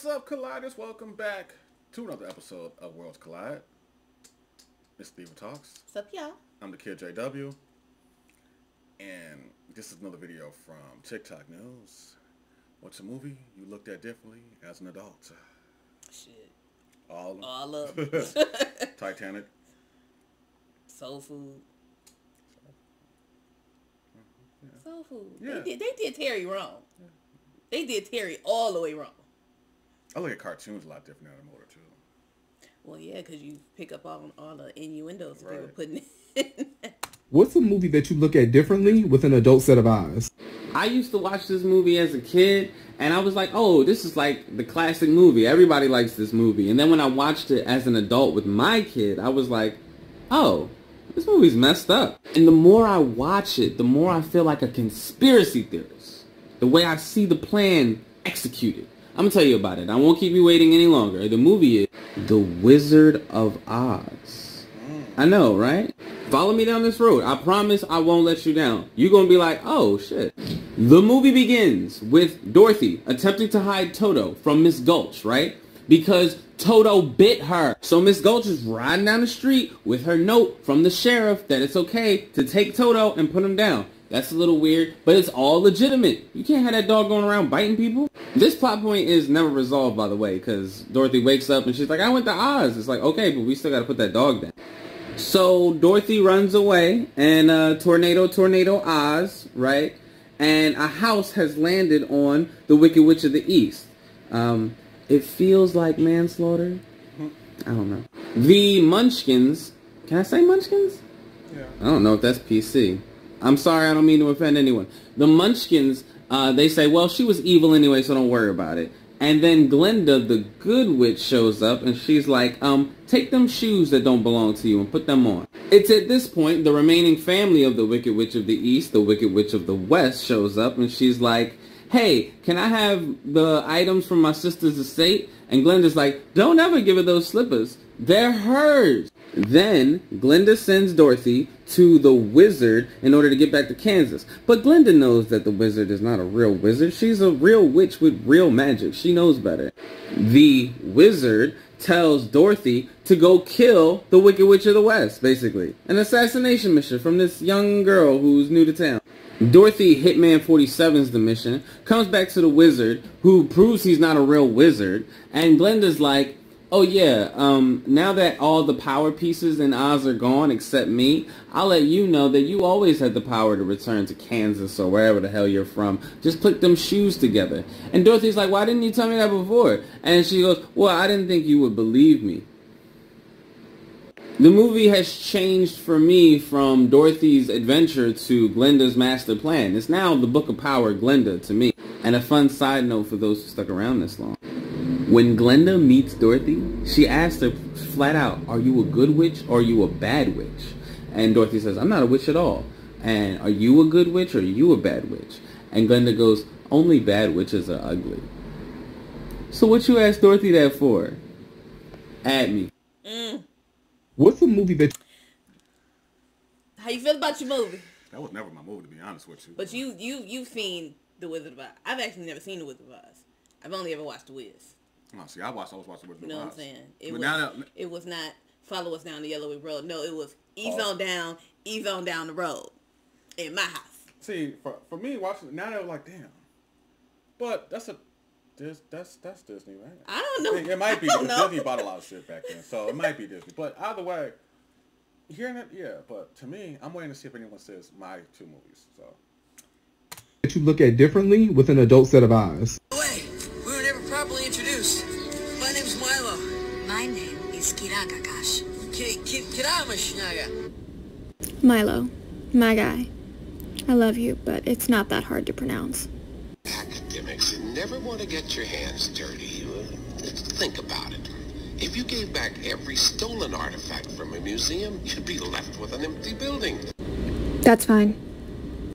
What's up, Colliders? Welcome back to another episode of Worlds Collide. Ms Diva Talks. What's up, y'all? I'm the kid JW, and this is another video from TikTok News. What's a movie you looked at differently as an adult? Shit. All of them. Titanic. Soul Food. Yeah. Soul Food. Yeah. They did Terry wrong. Yeah. They did Terry all the way wrong. I look at cartoons a lot different than I'm older, too. Well, yeah, because you pick up all the innuendos Right. people putting in. What's a movie that you look at differently with an adult set of eyes? I used to watch this movie as a kid, and I was like, oh, this is like the classic movie. Everybody likes this movie. And then when I watched it as an adult with my kid, I was like, oh, this movie's messed up. And the more I watch it, the more I feel like a conspiracy theorist. The way I see the plan executed. I'm going to tell you about it. I won't keep you waiting any longer. The movie is The Wizard of Oz. I know, right? Follow me down this road. I promise I won't let you down. You're going to be like, oh, shit. The movie begins with Dorothy attempting to hide Toto from Miss Gulch, right? Because Toto bit her. So Miss Gulch is riding down the street with her note from the sheriff that it's okay to take Toto and put him down. That's a little weird, but it's all legitimate. You can't have that dog going around biting people. This plot point is never resolved, by the way, because Dorothy wakes up and she's like, I went to Oz. It's like, okay, but we still got to put that dog down. So Dorothy runs away, and tornado Oz, right? And a house has landed on the Wicked Witch of the East. It feels like manslaughter. I don't know. The Munchkins, can I say Munchkins? Yeah. I don't know if that's PC. I'm sorry, I don't mean to offend anyone. The Munchkins, they say, well, she was evil anyway, so don't worry about it. And then Glinda, the good witch, shows up, and she's like, take them shoes that don't belong to you and put them on. It's at this point, the remaining family of the Wicked Witch of the East, the Wicked Witch of the West, shows up, and she's like, hey, can I have the items from my sister's estate? And Glinda's like, don't ever give her those slippers. They're hers. Then Glinda sends Dorothy to the wizard in order to get back to Kansas. But Glinda knows that the wizard is not a real wizard. She's a real witch with real magic. She knows better. The wizard tells Dorothy to go kill the Wicked Witch of the West, basically. An assassination mission from this young girl who's new to town. Dorothy Hitman 47's the mission, comes back to the wizard, who proves he's not a real wizard, and Glinda's like, oh yeah, now that all the power pieces in Oz are gone except me, I'll let you know that you always had the power to return to Kansas or wherever the hell you're from. Just click them shoes together. And Dorothy's like, why didn't you tell me that before? And she goes, well, I didn't think you would believe me. The movie has changed for me from Dorothy's adventure to Glinda's master plan. It's now the Book of Power Glinda to me. And a fun side note for those who stuck around this long. When Glinda meets Dorothy, she asks her flat out, are you a good witch or are you a bad witch? And Dorothy says, I'm not a witch at all. And are you a good witch or are you a bad witch? And Glinda goes, only bad witches are ugly. So what you asked Dorothy that for? At me. What's a movie that... How you feel about your movie? That was never my movie, to be honest with you. But you've seen The Wizard of Oz. I've actually never seen The Wizard of Oz. I've only ever watched The Wiz. Oh, see, I always watched The Wizard of Oz. You know what I'm saying? It was not follow us down the yellow road. No, it was ease on down the road. In my house. See, for me, watching it, now they were like, damn. But that's Disney, right? I don't know. It might be because Disney bought a lot of shit back then, so it might be Disney. But either way, hearing it, yeah. But to me, I'm waiting to see if anyone says my two movies. So that you look at differently with an adult set of eyes. Wait, we were never properly introduced. My name's Milo. My name is Kiragakash. Kiramashnaga. Milo, my guy. I love you, but it's not that hard to pronounce. Academics, you never want to get your hands dirty. Think about it. If you gave back every stolen artifact from a museum, you'd be left with an empty building. That's fine.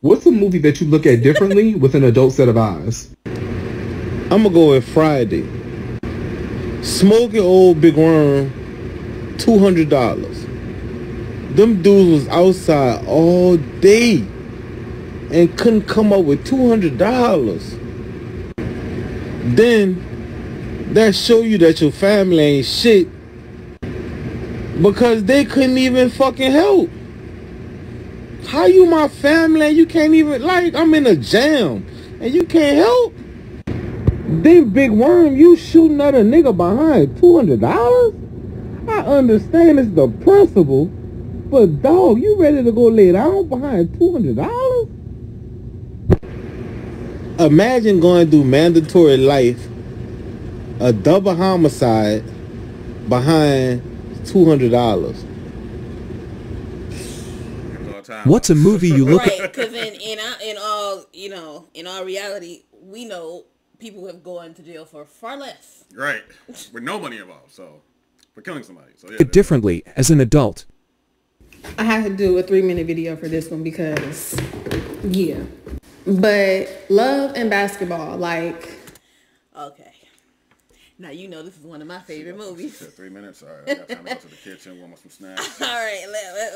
What's a movie that you look at differently with an adult set of eyes? I'm gonna go with Friday. Smoky old big worm, $200. Them dudes was outside all day and couldn't come up with $200. Then that show you that your family ain't shit because they couldn't even fucking help. How you my family and you can't even, like, I'm in a jam and you can't help? Then Big Worm, you shooting at a nigga behind $200? I understand it's the principle, but dog, you ready to go lay down behind $200? Imagine going through mandatory life, a double homicide behind $200. What's a movie you look right, because in all reality, we know people have gone to jail for far less. Right, with no money involved, so for killing somebody. So yeah, at differently as an adult? I had to do a 3-minute video for this one because, yeah. But love and basketball, like. Okay. Now, you know this is one of my favorite movies. 3 minutes? All right, I got time to go to the kitchen, warm up some snacks. All right,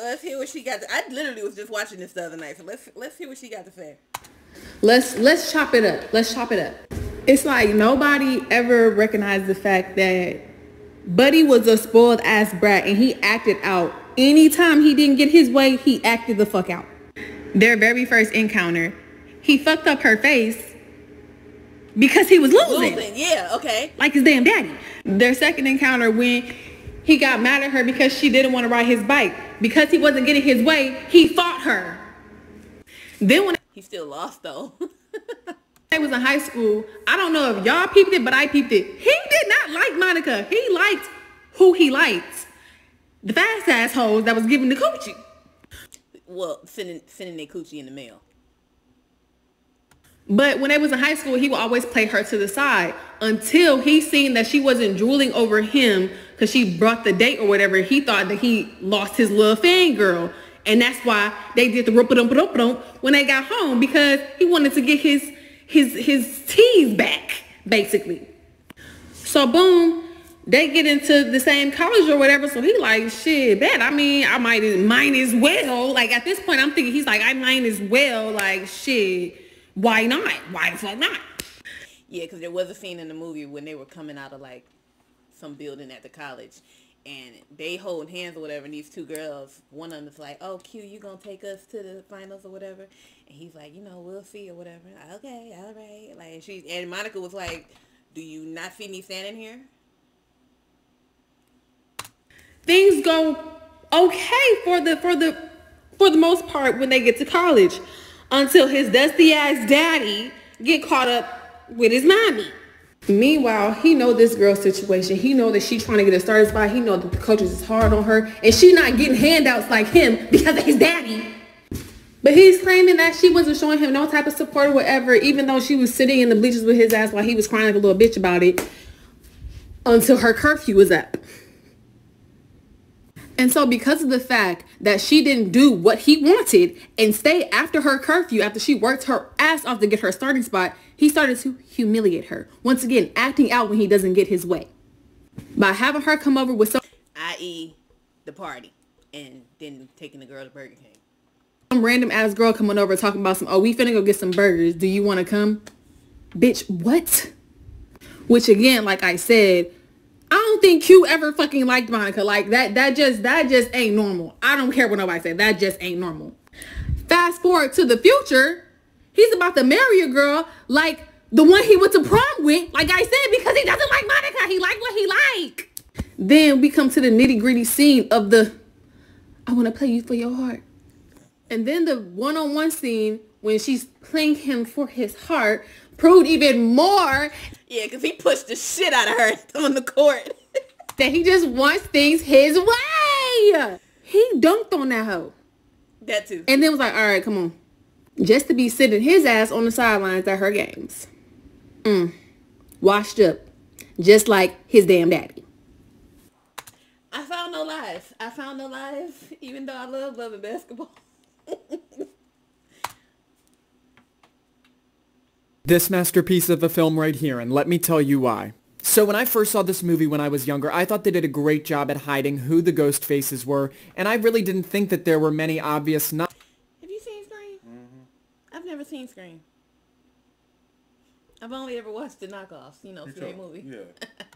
let's hear what she got to, I literally was just watching this the other night, so let's hear what she got to say. Let's chop it up. Let's chop it up. It's like nobody ever recognized the fact that Buddy was a spoiled ass brat and he acted out. Anytime he didn't get his way, he acted the fuck out. Their very first encounter, he fucked up her face because he was losing. Yeah, okay. Like his damn daddy. Their second encounter, when he got mad at her because she didn't want to ride his bike. Because he wasn't getting his way, he fought her. Then when he still lost though. I was in high school, I don't know if y'all peeped it, but I peeped it. He did not like Monica. He liked who he liked. The fast assholes that was giving the coochie. Well, sending their coochie in the mail. But when they was in high school, he would always play her to the side until he seen that she wasn't drooling over him because she brought the date or whatever. He thought that he lost his little fangirl. And that's why they did the rope-a-dump-a-dump when they got home, because he wanted to get his tease back, basically. So boom, they get into the same college or whatever. So he like, shit, bet. I mean, I might as well. Like at this point, I'm thinking he's like, I might as well. Like shit, why not? Why the fuck not? Yeah, because there was a scene in the movie when they were coming out of like some building at the college, and they holding hands or whatever, and these two girls, one of them is like, oh, Q, you gonna take us to the finals or whatever? And he's like, you know, we'll see or whatever. Okay, all right. Like, and Monica was like, do you not see me standing here? Things go okay for the most part when they get to college, until his dusty ass daddy get caught up with his mommy. Meanwhile, he know this girl's situation. He know that she trying to get a starting spot. He know that the coaches is hard on her, and she not getting handouts like him because of his daddy. But he's claiming that she wasn't showing him no type of support or whatever, even though she was sitting in the bleachers with his ass while he was crying like a little bitch about it until her curfew was up. And so because of the fact that she didn't do what he wanted and stay after her curfew, after she worked her ass off to get her starting spot, he started to humiliate her. Once again, acting out when he doesn't get his way. By having her come over with some... i.e. the party. And then taking the girl to Burger King. Some random ass girl coming over talking about some, oh, we finna go get some burgers. Do you want to come? Bitch, what? Which again, like I said, I don't think Q ever fucking liked Monica. Like that just ain't normal. I don't care what nobody said. That just ain't normal. Fast forward to the future, he's about to marry a girl like the one he went to prom with, like I said, because he doesn't like Monica. He like what he like. Then we come to the nitty gritty scene of the, I want to play you for your heart. And then the one-on-one scene when she's playing him for his heart proved even more. Yeah, because he pushed the shit out of her on the court. That he just wants things his way. He dunked on that hoe. That too. And then was like, all right, come on. Just to be sitting his ass on the sidelines at her games. Washed up. Just like his damn daddy. I found no lies. Even though I love loving basketball. This masterpiece of a film right here, and let me tell you why. So when I first saw this movie when I was younger, I thought they did a great job at hiding who the ghost faces were, and I really didn't think that there were many obvious Have you seen Scream? Mm-hmm. I've never seen Scream. I've only ever watched the knockoffs, Scary Movie. Yeah.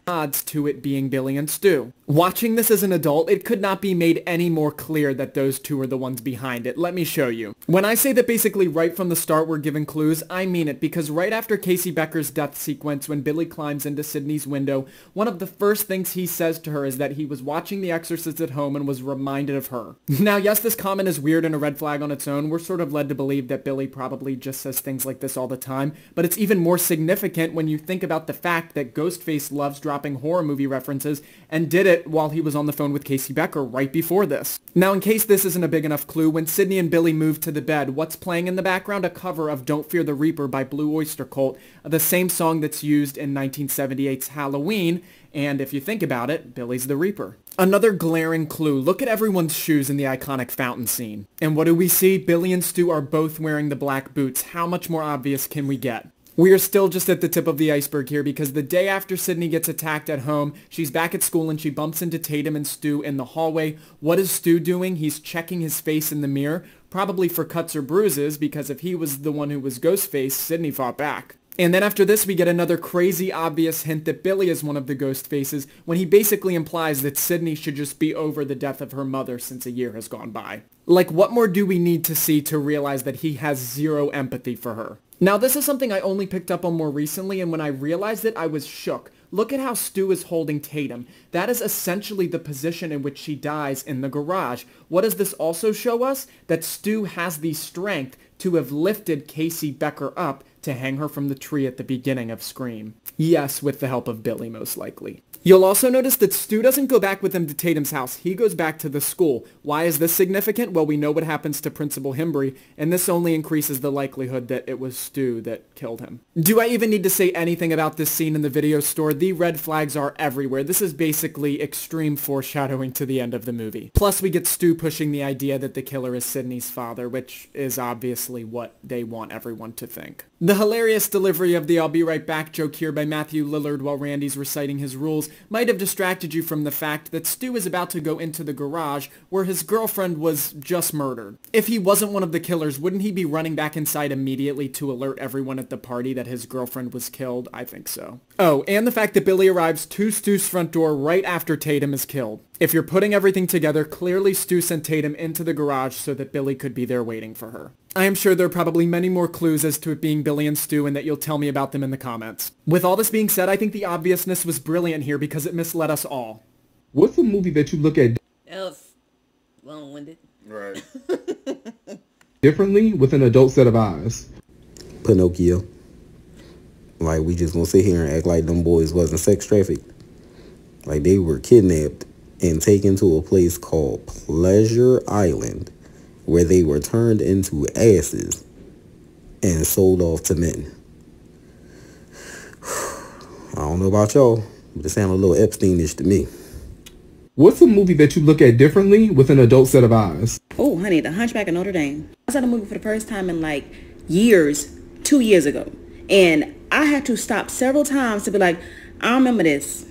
odds to it being Billy and Stu. Watching this as an adult, it could not be made any more clear that those two are the ones behind it. Let me show you. When I say that basically right from the start we're given clues, I mean it, because right after Casey Becker's death sequence, when Billy climbs into Sydney's window, one of the first things he says to her is that he was watching The Exorcist at home and was reminded of her. Now, yes, this comment is weird and a red flag on its own. We're sort of led to believe that Billy probably just says things like this all the time, but it's even more significant when you think about the fact that Ghostface loves dropping horror movie references and did it while he was on the phone with Casey Becker right before this. Now, in case this isn't a big enough clue, when Sydney and Billy move to the bed, what's playing in the background? A cover of Don't Fear the Reaper by Blue Oyster Cult, the same song that's used in 1978's Halloween, and if you think about it, Billy's the Reaper. Another glaring clue, look at everyone's shoes in the iconic fountain scene. And what do we see? Billy and Stu are both wearing the black boots. How much more obvious can we get? We are still just at the tip of the iceberg here, because the day after Sydney gets attacked at home, she's back at school and she bumps into Tatum and Stu in the hallway. What is Stu doing? He's checking his face in the mirror, probably for cuts or bruises, because if he was the one who was Ghostface, Sydney fought back. And then after this, we get another crazy obvious hint that Billy is one of the ghost faces, when he basically implies that Sydney should just be over the death of her mother since a year has gone by. Like, what more do we need to see to realize that he has zero empathy for her? Now, this is something I only picked up on more recently, and when I realized it, I was shook. Look at how Stu is holding Tatum. That is essentially the position in which she dies in the garage. What does this also show us? That Stu has the strength to have lifted Casey Becker up to hang her from the tree at the beginning of Scream. Yes, with the help of Billy, most likely. You'll also notice that Stu doesn't go back with him to Tatum's house. He goes back to the school. Why is this significant? Well, we know what happens to Principal Himbry, and this only increases the likelihood that it was Stu that killed him. Do I even need to say anything about this scene in the video store? The red flags are everywhere. This is basically extreme foreshadowing to the end of the movie. Plus, we get Stu pushing the idea that the killer is Sydney's father, which is obviously what they want everyone to think. The hilarious delivery of the "I'll be right back" joke here by Matthew Lillard while Randy's reciting his rules might have distracted you from the fact that Stu is about to go into the garage where his girlfriend was just murdered. If he wasn't one of the killers, wouldn't he be running back inside immediately to alert everyone at the party that his girlfriend was killed? I think so. Oh, and the fact that Billy arrives to Stu's front door right after Tatum is killed. If you're putting everything together, clearly Stu sent Tatum into the garage so that Billy could be there waiting for her. I am sure there are probably many more clues as to it being Billy and Stu, and that you'll tell me about them in the comments. With all this being said, I think the obviousness was brilliant here because it misled us all. What's a movie that you look at That was long-winded. Right. differently with an adult set of eyes? Pinocchio. Like, we just gonna sit here and act like them boys wasn't sex trafficked. Like, they were kidnapped and taken to a place called Pleasure Island, where they were turned into asses and sold off to men. I don't know about y'all, but it sounded a little Epstein-ish to me. What's a movie that you look at differently with an adult set of eyes? Oh, honey, The Hunchback of Notre Dame. I saw the movie for the first time in like years, 2 years ago. And I had to stop several times to be like, I remember this.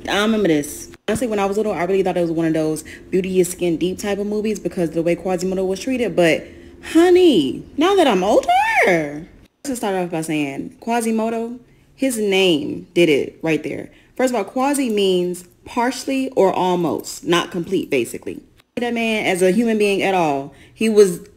I remember this. Honestly, when I was little, I really thought it was one of those beauty is skin deep type of movies because of the way Quasimodo was treated. But, honey, now that I'm older, let's start off by saying Quasimodo, his name did it right there. First of all, Quasi means partially or almost, not complete, basically. That man, as a human being at all, he was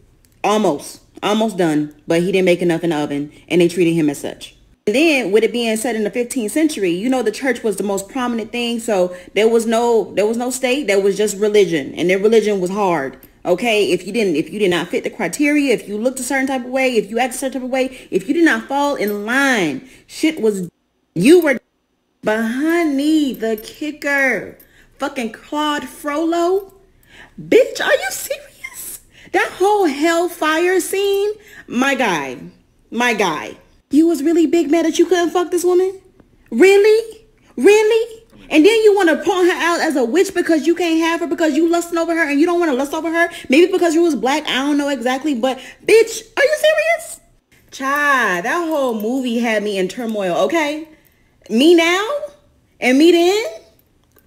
almost done, but he didn't make enough in the oven, and they treated him as such. And then, with it being set in the 15th century, you know, the church was the most prominent thing, so there was no state, there was just religion, and their religion was hard. Okay, if you did not fit the criteria, if you looked a certain type of way, if you acted a certain type of way, if you did not fall in line, you were. But honey, the kicker, fucking Claude Frollo, bitch, are you serious? That whole hellfire scene, my guy, you was really big mad that you couldn't fuck this woman? Really? And then you want to point her out as a witch because you can't have her because you lusting over her and you don't want to lust over her? Maybe because you was black, I don't know exactly, but bitch, are you serious? Child, that whole movie had me in turmoil, okay? Me now and me then,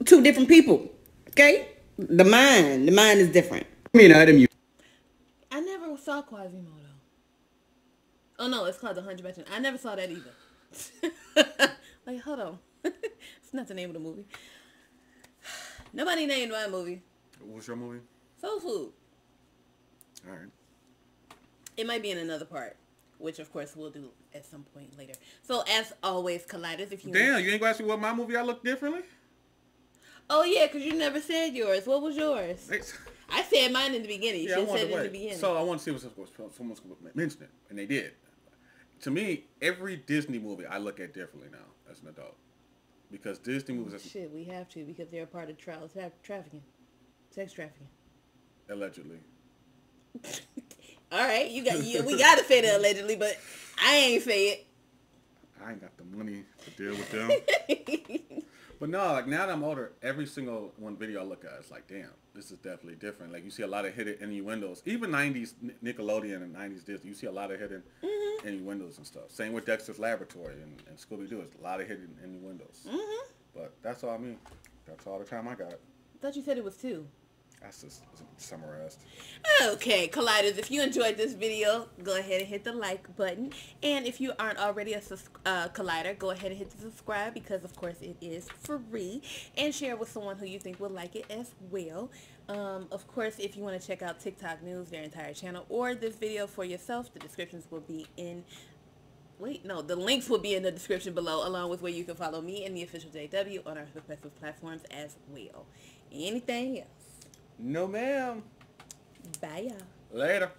two different people, okay? The mind is different. I never saw Quasimodo. Oh no, it's called The Hunchback. I never saw that either. Like, hold on. It's not the name of the movie. Nobody named my movie. What's your movie? Soul Food. All right. It might be in another part, which of course we'll do at some point later. So as always, Colliders, if you Damn, you ain't gonna ask me what my movie I look differently? Oh yeah, because you never said yours. What was yours? I said mine in the beginning. You should have said it in the beginning. So I want to see if someone's going to mention it, and they did. To me, every Disney movie I look at differently now as an adult, because Disney movies. Shit, we have to because they're a part of trafficking, sex trafficking. Allegedly. All right, we gotta say that allegedly, but I ain't say it. I ain't got the money to deal with them. But no, like now that I'm older, every single one video I look at, it's like, damn, this is definitely different. Like you see a lot of hidden innuendos. Even 90s Nickelodeon and 90s Disney, you see a lot of hidden innuendos and stuff. Same with Dexter's Laboratory and Scooby-Doo. It's a lot of hidden innuendos. But that's all I mean. That's all the time I got. I thought you said it was 2. That's just summarized. Okay, Colliders, if you enjoyed this video, go ahead and hit the like button. And if you aren't already a Collider, go ahead and hit the subscribe because, of course, it is free. And share with someone who you think will like it as well. Of course, if you want to check out TikTok News, their entire channel, or this video for yourself, the descriptions will be in... the links will be in the description below, along with where you can follow me and the official JW on our respective platforms as well. Anything else? No, ma'am. Bye, y'all. Later.